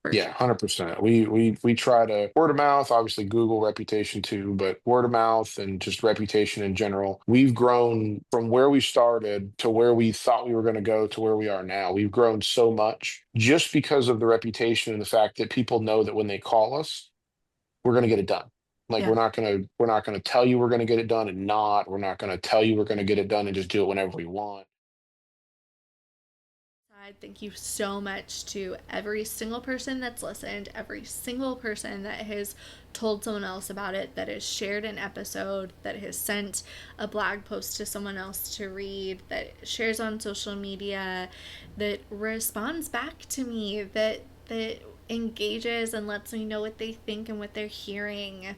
S1: for
S2: Yeah,
S1: sure.
S2: 100%. We try to word of mouth, obviously Google reputation too, but word of mouth and just reputation in general. We've grown from where we started to where we thought we were going to go to where we are now. We've grown so much just because of the reputation and the fact that people know that when they call us, we're going to get it done. Like
S1: Yeah.
S2: we're not going to tell you we're going to get it done and not. We're not going to tell you we're going to get it done and just do it whenever we want.
S1: Thank you so much to every single person that's listened, every single person that has told someone else about it, that has shared an episode, that has sent a blog post to someone else to read, that shares on social media, that responds back to me, that engages and lets me know what they think and what they're hearing.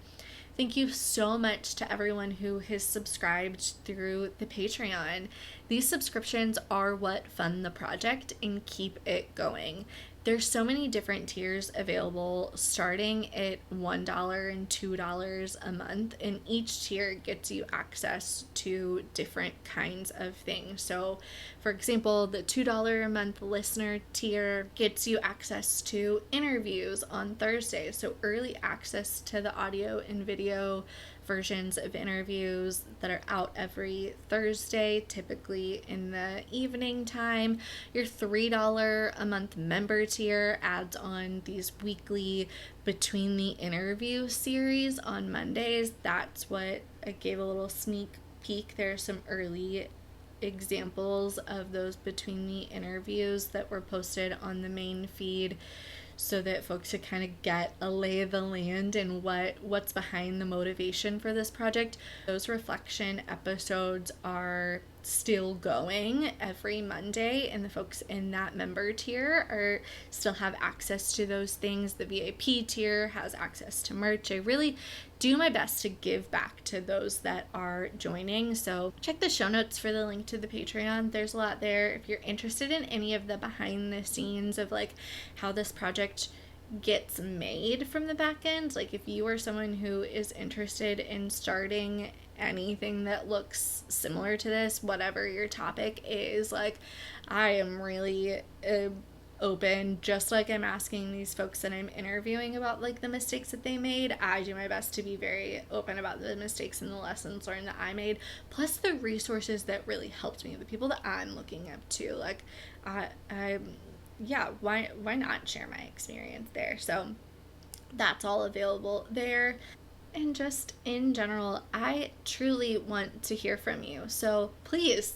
S1: Thank you so much to everyone who has subscribed through the Patreon. These subscriptions are what fund the project and keep it going. There's so many different tiers available, starting at $1 and $2 a month, and each tier gets you access to different kinds of things. So, for example, the $2 a month listener tier gets you access to interviews on Thursdays, so early access to the audio and video versions of interviews that are out every Thursday, typically in the evening time. Your $3 a month member tier adds on these weekly between the interview series on Mondays. That's what I gave a little sneak peek. There are some early examples of those between the interviews that were posted on the main feed, so that folks could kind of get a lay of the land and what's behind the motivation for this project. Those reflection episodes are still going every Monday, and the folks in that member tier are still have access to those things. The VIP tier has access to merch. I really do my best to give back to those that are joining. So check the show notes for the link to the Patreon. There's a lot there if you're interested in any of the behind the scenes of like how this project gets made from the back end. Like if you are someone who is interested in starting anything that looks similar to this, whatever your topic is, like I am really open, just like I'm asking these folks that I'm interviewing about like the mistakes that they made. I do my best to be very open about the mistakes and the lessons learned that I made, plus the resources that really helped me, the people that I'm looking up to. Like why not share my experience there? So that's all available there. And just in general, I truly want to hear from you. So please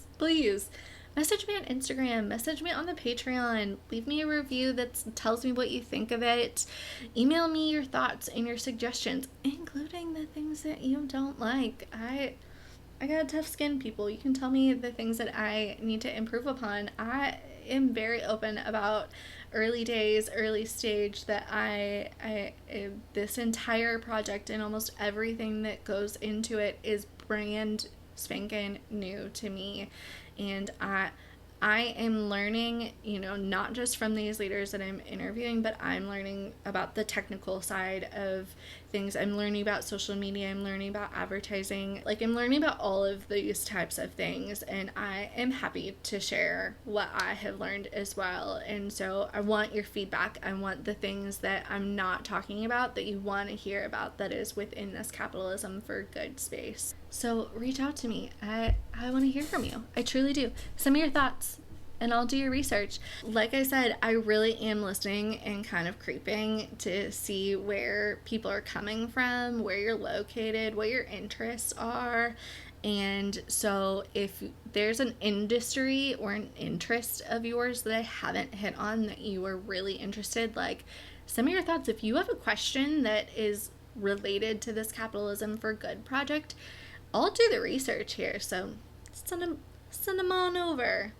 S1: message me on Instagram, message me on the Patreon, leave me a review that tells me what you think of it. Email me your thoughts and your suggestions, including the things that you don't like. I got tough skin, people. You can tell me the things that I need to improve upon. I am very open about early days, early stage, that I this entire project and almost everything that goes into it is brand spanking new to me. And I am learning, not just from these leaders that I'm interviewing, but I'm learning about the technical side of things. I'm learning about social media. I'm learning about advertising. Like I'm learning about all of these types of things, and I am happy to share what I have learned as well. And so I want your feedback. I want the things that I'm not talking about that you want to hear about that is within this Capitalism for Good space. So reach out to me. I want to hear from you. I truly do. Send me your thoughts and I'll do your research. Like I said, I really am listening and kind of creeping to see where people are coming from, where you're located, what your interests are. And so if there's an industry or an interest of yours that I haven't hit on that you are really interested, like send me your thoughts. If you have a question that is related to this Capitalism for Good project, I'll do the research here, so send them on over.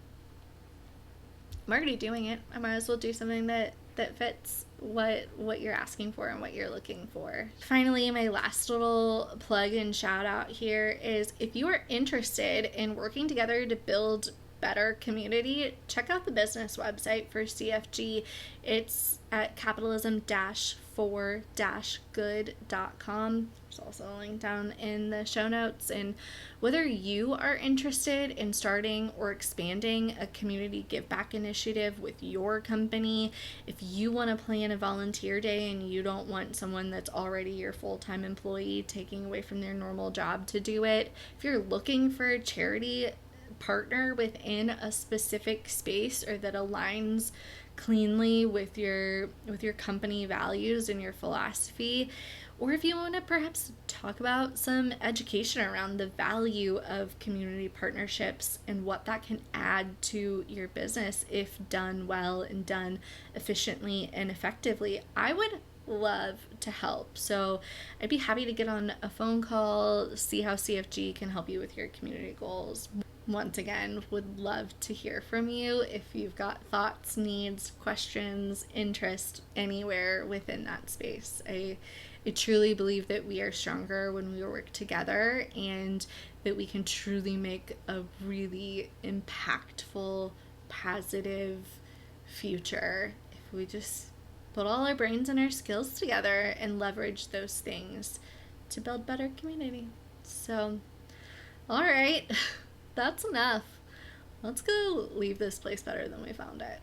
S1: I'm already doing it. I might as well do something that fits what you're asking for and what you're looking for. Finally, my last little plug and shout out here is if you are interested in working together to build better community, check out the business website for CFG. It's at capitalism-for-good.com. There's also a link down in the show notes. And whether you are interested in starting or expanding a community give back initiative with your company, if you want to plan a volunteer day and you don't want someone that's already your full-time employee taking away from their normal job to do it, if you're looking for a charity partner within a specific space or that aligns cleanly with your company values and your philosophy, Or if you want to perhaps talk about some education around the value of community partnerships and what that can add to your business if done well and done efficiently and effectively, I would love to help. So I'd be happy to get on a phone call, see how CFG can help you with your community goals. Once again, would love to hear from you if you've got thoughts, needs, questions, interest anywhere within that space. I truly believe that we are stronger when we work together, and that we can truly make a really impactful, positive future if we just put all our brains and our skills together and leverage those things to build better community. So, all right, that's enough. Let's go leave this place better than we found it.